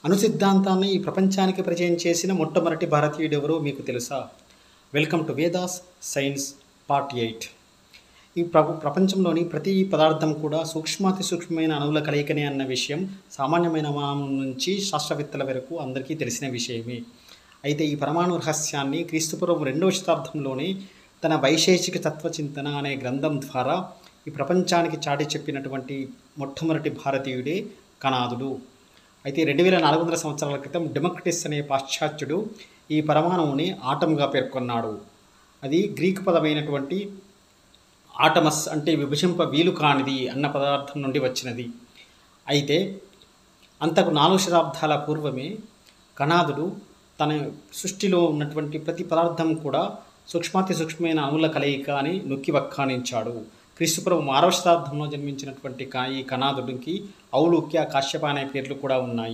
అణు సిద్ధాంతాన్ని ఈ ప్రపంచానికి పరిచయం చేసిన మొట్టమొదటి భారతీయుడు ఎవరో మీకు తెలుసా? Welcome to Vedas science part 8. ఈ ప్రపంచంలోని ప్రతి పదార్థం కూడా సూక్ష్మాతి సూక్ష్మమైన అణువుల కలయికనే అన్న విషయం సామాన్యమైన మానవం నుంచి శాస్త్రవేత్తల వరకు అందరికీ తెలిసిన విషయమే. అయితే ఈ పరమాణు రహస్యాన్ని క్రీస్తుపూర్వం 2వ శతాబ్దంలోనే తన వైశేషిక తత్వచింతన అనే గ్రంథం ద్వారా ఈ ప్రపంచానికి చాటి చెప్పినటువంటి మొట్టమొదటి భారతీయుడే కణాదుడు. అయితే 2400 సంవత్సరాల క్రితం డెమోక్రిటస్ అనే పాశ్చాత్యుడు ఈ పరమాణువుని ఆటంగా పేర్కొన్నాడు. అది గ్రీకు పదమైనటువంటి ఆటమస్ అంటే విభజింప వీలు కానిది అన్న పదార్థం నుండి వచ్చినది. అయితే అంతకు 4 శతాబ్దాల పూర్వమే కణాదుడు తన సృష్టిలో ఉన్నటువంటి ప్రతి పదార్థం కూడా సూక్ష్మాతి సూక్ష్మమైన అణువుల కలయిక అని నొక్కి వక్కాణించాడు. క్రీస్తుపూర్వం 6వ శతాబ్దంలో జన్మించినటువంటి ఈ కణాదుడికి ఔలుక్య, కాశ్యప అనే పేర్లు కూడా ఉన్నాయి.